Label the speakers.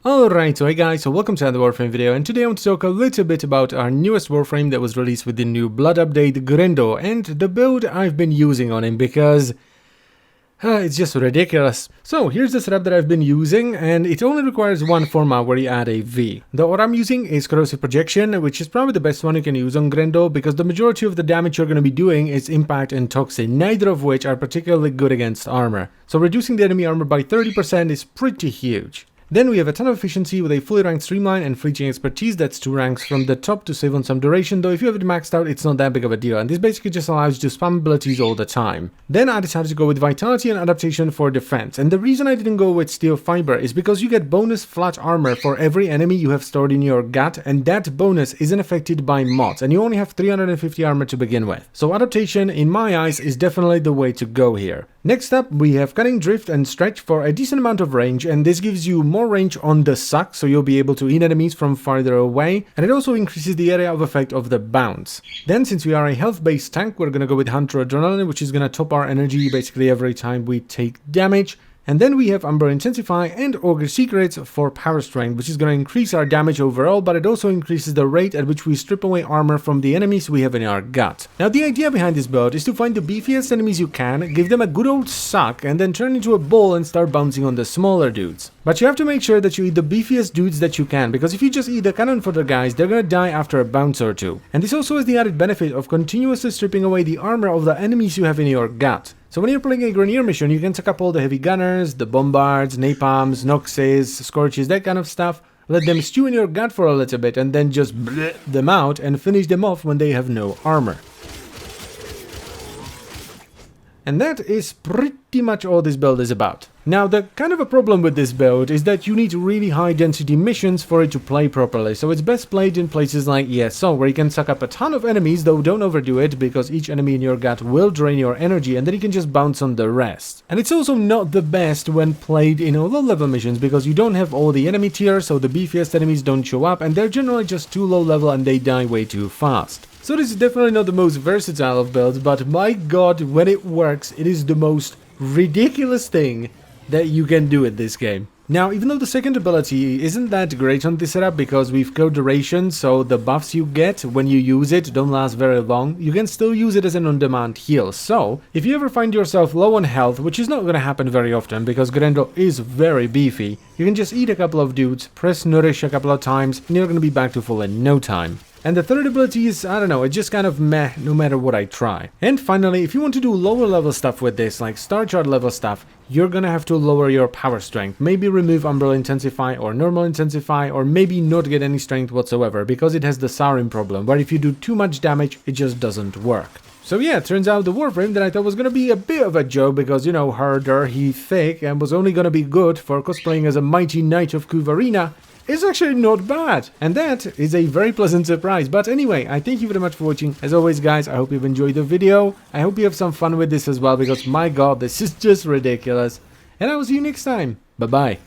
Speaker 1: Alright, so hey guys, so welcome to another Warframe video, and today I want to talk a little bit about our newest Warframe that was released with the new Blood update, Grendel, and the build I've been using on him because it's just ridiculous. So here's the setup that I've been using, and it only requires one Forma where you add a V. What I'm using is Corrosive Projection, which is probably the best one you can use on Grendel because the majority of the damage you're going to be doing is Impact and Toxin, neither of which are particularly good against armor. So reducing the enemy armor by 30% is pretty huge. Then we have a ton of efficiency with a fully ranked streamline and fleeting expertise. That's 2 ranks from the top to save on some duration, though if you have it maxed out it's not that big of a deal, and this basically just allows you to spam abilities all the time. Then I decided to go with Vitality and Adaptation for defense, and the reason I didn't go with Steel Fiber is because you get bonus flat armor for every enemy you have stored in your gut, and that bonus isn't affected by mods, and you only have 350 armor to begin with. So Adaptation, in my eyes, is definitely the way to go here. Next up, we have Cutting, Drift and Stretch for a decent amount of range, and this gives you more range on the suck, so you'll be able to hit enemies from farther away, and it also increases the area of effect of the bounce. Then, since we are a health-based tank, we're gonna go with Hunter Adrenaline, which is gonna top our energy basically every time we take damage. And then we have Umber Intensify and Ogre Secrets for Power Strength, which is going to increase our damage overall, but it also increases the rate at which we strip away armor from the enemies we have in our gut. Now the idea behind this build is to find the beefiest enemies you can, give them a good old suck, and then turn into a ball and start bouncing on the smaller dudes. But you have to make sure that you eat the beefiest dudes that you can, because if you just eat the cannon fodder guys, they're gonna die after a bounce or two. And this also has the added benefit of continuously stripping away the armor of the enemies you have in your gut. So when you're playing a Grenier mission, you can suck up all the heavy gunners, the bombards, napalms, noxes, scorches, that kind of stuff. Let them stew in your gut for a little bit and then just bleh them out and finish them off when they have no armor. And that is pretty much all this build is about. Now, the kind of a problem with this build is that you need really high density missions for it to play properly, so it's best played in places like ESO, where you can suck up a ton of enemies, though don't overdo it, because each enemy in your gut will drain your energy and then you can just bounce on the rest. And it's also not the best when played in low level missions, because you don't have all the enemy tiers, so the beefiest enemies don't show up, and they're generally just too low level and they die way too fast. So this is definitely not the most versatile of builds, but my god, when it works, it is the most ridiculous thing that you can do in this game. Now, even though the second ability isn't that great on this setup because we've killed duration, so the buffs you get when you use it don't last very long, you can still use it as an on-demand heal. So, if you ever find yourself low on health, which is not gonna happen very often because Grendel is very beefy, you can just eat a couple of dudes, press nourish a couple of times, and you're gonna be back to full in no time. And the third ability is, I don't know, it's just kind of meh no matter what I try. And finally, if you want to do lower level stuff with this, like star chart level stuff, you're gonna have to lower your power strength. Maybe remove Umbrella Intensify or Normal Intensify, or maybe not get any strength whatsoever, because it has the souring problem, where if you do too much damage, it just doesn't work. So yeah, it turns out the Warframe that I thought was gonna be a bit of a joke because, you know, herder, he thick, and was only gonna be good for cosplaying as a mighty knight of Kuvarina, is actually not bad, and that is a very pleasant surprise. But anyway, I thank you very much for watching. As always guys, I hope you've enjoyed the video. I hope you have some fun with this as well, because my god, this is just ridiculous. And I will see you next time. Bye bye.